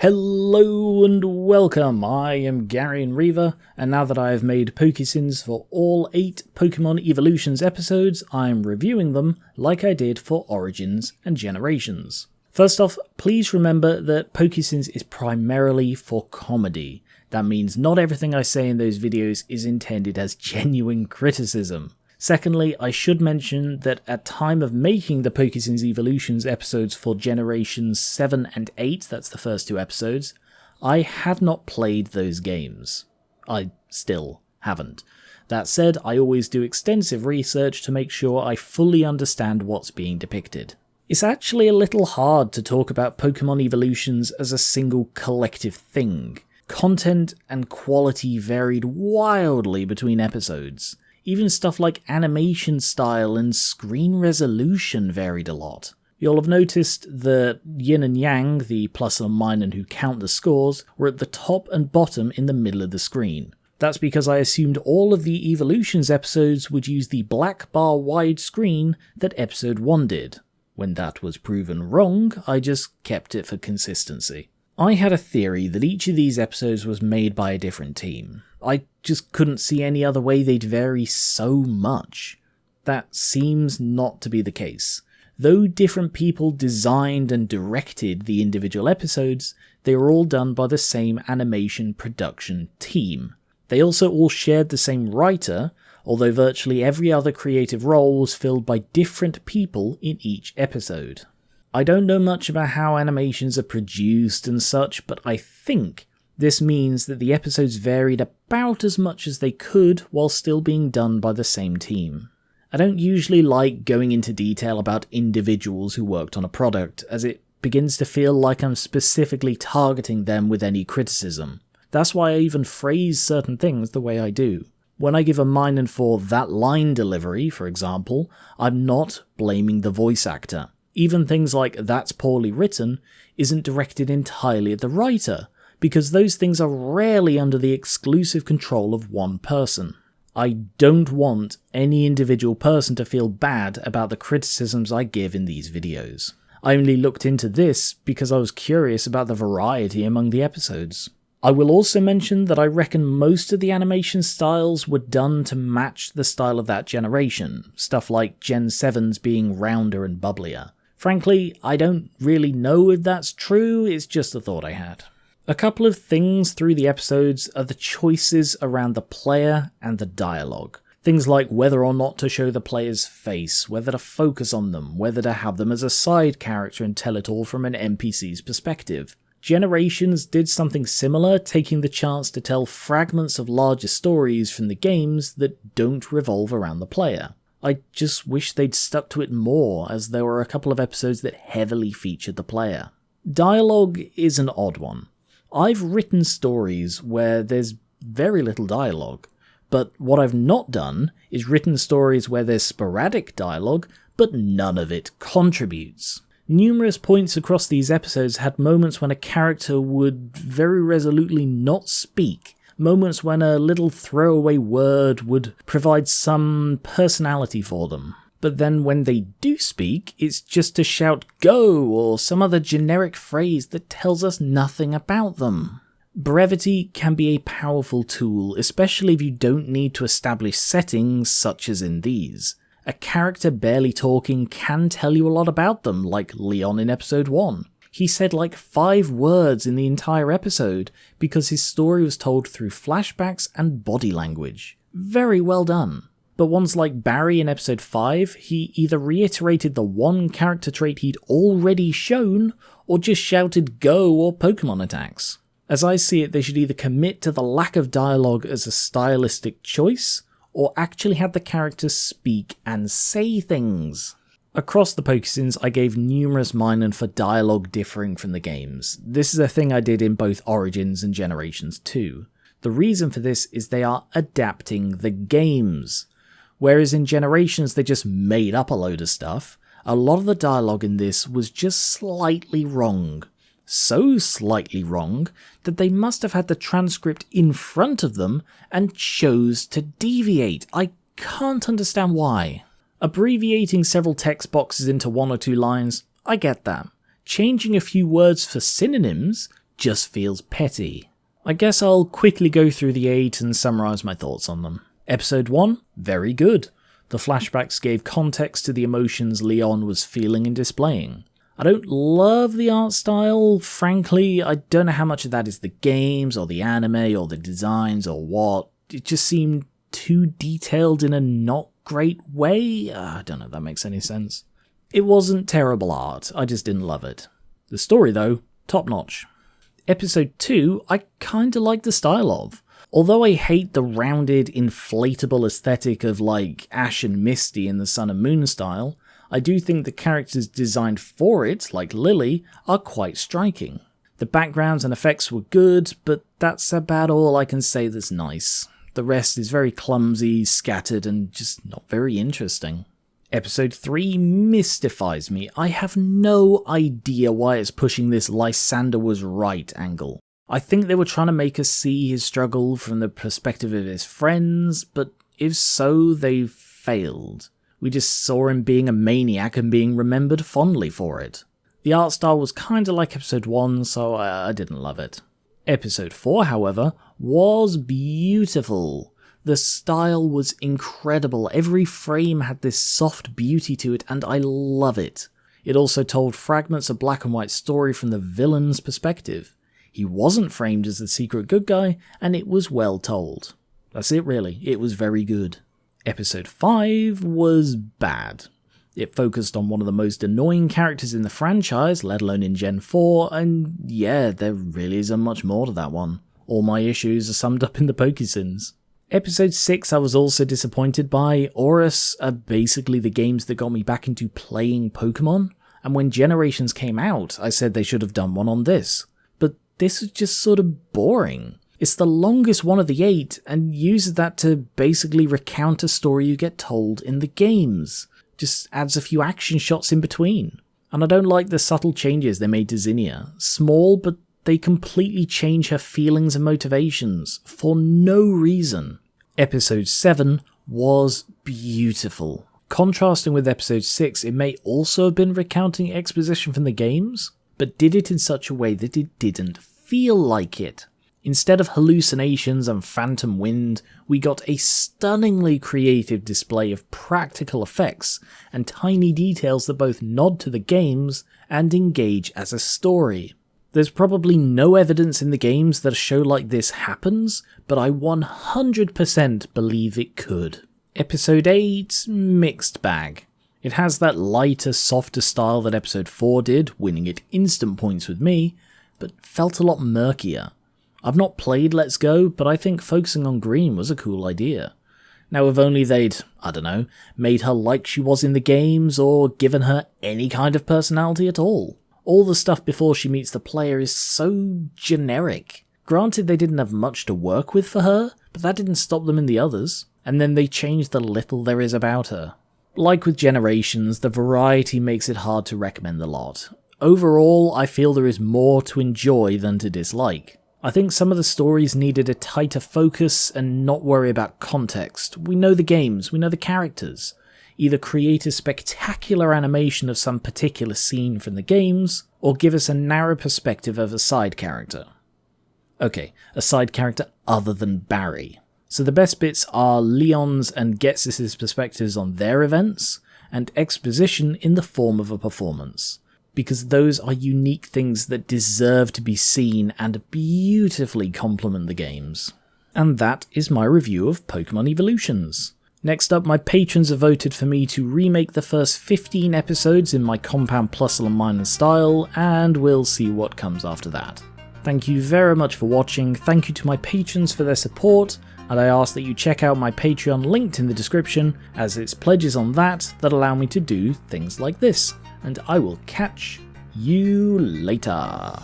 Hello and welcome, I am Gar1onriva, and now that I have made PokéSins for all 8 Pokémon Evolutions episodes, I am reviewing them like I did for Origins and Generations. First off, please remember that PokéSins is primarily for comedy. That means not everything I say in those videos is intended as genuine criticism. Secondly, I should mention that at time of making the PokéSins Evolutions episodes for Generations 7 and 8, that's the first 2 episodes, I had not played those games. I still haven't. That said, I always do extensive research to make sure I fully understand what's being depicted. It's actually a little hard to talk about Pokémon Evolutions as a single collective thing. Content and quality varied wildly between episodes. Even stuff like animation style and screen resolution varied a lot. You'll have noticed that Yin and Yang, the plus and minus who count the scores, were at the top and bottom in the middle of the screen. That's because I assumed all of the Evolutions episodes would use the black bar wide screen that episode 1 did. When that was proven wrong, I just kept it for consistency. I had a theory that each of these episodes was made by a different team. I just couldn't see any other way they'd vary so much. That seems not to be the case. Though different people designed and directed the individual episodes, they were all done by the same animation production team. They also all shared the same writer, although virtually every other creative role was filled by different people in each episode. I don't know much about how animations are produced and such, but I think this means that the episodes varied about as much as they could while still being done by the same team. I don't usually like going into detail about individuals who worked on a product, as it begins to feel like I'm specifically targeting them with any criticism. That's why I even phrase certain things the way I do. When I give a minus for that line delivery, for example, I'm not blaming the voice actor. Even things like "that's poorly written" isn't directed entirely at the writer, because those things are rarely under the exclusive control of one person. I don't want any individual person to feel bad about the criticisms I give in these videos. I only looked into this because I was curious about the variety among the episodes. I will also mention that I reckon most of the animation styles were done to match the style of that generation, stuff like Gen 7's being rounder and bubblier. Frankly, I don't really know if that's true, it's just a thought I had. A couple of things through the episodes are the choices around the player and the dialogue. Things like whether or not to show the player's face, whether to focus on them, whether to have them as a side character and tell it all from an NPC's perspective. Generations did something similar, taking the chance to tell fragments of larger stories from the games that don't revolve around the player. I just wish they'd stuck to it more, as there were a couple of episodes that heavily featured the player. Dialogue is an odd one. I've written stories where there's very little dialogue, but what I've not done is written stories where there's sporadic dialogue, but none of it contributes. Numerous points across these episodes had moments when a character would very resolutely not speak, moments when a little throwaway word would provide some personality for them. But then when they do speak, it's just to shout "go" or some other generic phrase that tells us nothing about them. Brevity can be a powerful tool, especially if you don't need to establish settings such as in these. A character barely talking can tell you a lot about them, like Leon in episode 1. He said like 5 words in the entire episode because his story was told through flashbacks and body language. Very well done. But ones like Barry in episode 5, he either reiterated the one character trait he'd already shown, or just shouted "go" or Pokemon attacks. As I see it, they should either commit to the lack of dialogue as a stylistic choice, or actually have the characters speak and say things. Across the PokéSins, I gave numerous minus for dialogue differing from the games. This is a thing I did in both Origins and Generations too. The reason for this is they are adapting the games. Whereas in Generations they just made up a load of stuff, a lot of the dialogue in this was just slightly wrong. So slightly wrong that they must have had the transcript in front of them and chose to deviate. I can't understand why. Abbreviating several text boxes into 1 or 2 lines, I get that. Changing a few words for synonyms just feels petty. I guess I'll quickly go through the 8 and summarise my thoughts on them. Episode 1, very good. The flashbacks gave context to the emotions Leon was feeling and displaying. I don't love the art style, frankly. I don't know how much of that is the games or the anime or the designs or what. It just seemed too detailed in a not great way. I don't know if that makes any sense. It wasn't terrible art, I just didn't love it. The story though, top notch. Episode 2, I kinda like the style of. Although I hate the rounded, inflatable aesthetic of like Ash and Misty in the Sun and Moon style, I do think the characters designed for it, like Lily, are quite striking. The backgrounds and effects were good, but that's about all I can say that's nice. The rest is very clumsy, scattered, and just not very interesting. Episode 3 mystifies me. I have no idea why it's pushing this Lysander was right angle. I think they were trying to make us see his struggle from the perspective of his friends, but if so, they failed. We just saw him being a maniac and being remembered fondly for it. The art style was kinda like episode 1, so I didn't love it. Episode 4, however, was beautiful. The style was incredible. Every frame had this soft beauty to it, and I love it. It also told fragments of black and white story from the villain's perspective. He wasn't framed as the secret good guy, and it was well told. That's it really, it was very good. Episode 5 was bad. It focused on one of the most annoying characters in the franchise, let alone in Gen 4, and yeah, there really isn't much more to that one. All my issues are summed up in the PokéSins. Episode 6 I was also disappointed by. Aurus are basically the games that got me back into playing Pokemon, and when Generations came out, I said they should have done one on this. But this is just sort of boring. It's the longest one of the 8, and uses that to basically recount a story you get told in the games. Just adds a few action shots in between. And I don't like the subtle changes they made to Zinnia. Small, but they completely change her feelings and motivations, for no reason. Episode 7 was beautiful. Contrasting with episode 6, it may also have been recounting exposition from the games, but did it in such a way that it didn't feel like it. Instead of hallucinations and phantom wind, we got a stunningly creative display of practical effects and tiny details that both nod to the games and engage as a story. There's probably no evidence in the games that a show like this happens, but I 100% believe it could. Episode 8, mixed bag. It has that lighter, softer style that episode 4 did, winning it instant points with me, but felt a lot murkier. I've not played Let's Go, but I think focusing on Green was a cool idea. Now if only they'd, I don't know, made her like she was in the games or given her any kind of personality at all. All the stuff before she meets the player is so generic. Granted they didn't have much to work with for her, but that didn't stop them in the others. And then they changed the little there is about her. Like with Generations, the variety makes it hard to recommend the lot. Overall, I feel there is more to enjoy than to dislike. I think some of the stories needed a tighter focus and not worry about context. We know the games, we know the characters. Either create a spectacular animation of some particular scene from the games, or give us a narrow perspective of a side character. Okay, a side character other than Barry. So the best bits are Leon's and Ghetsis' perspectives on their events, and exposition in the form of a performance. Because those are unique things that deserve to be seen and beautifully complement the games. And that is my review of Pokémon Evolutions. Next up, my patrons have voted for me to remake the first 15 episodes in my Compound Plusle and Minor style, and we'll see what comes after that. Thank you very much for watching, thank you to my patrons for their support, and I ask that you check out my Patreon linked in the description, as it's pledges on that allow me to do things like this. And I will catch you later.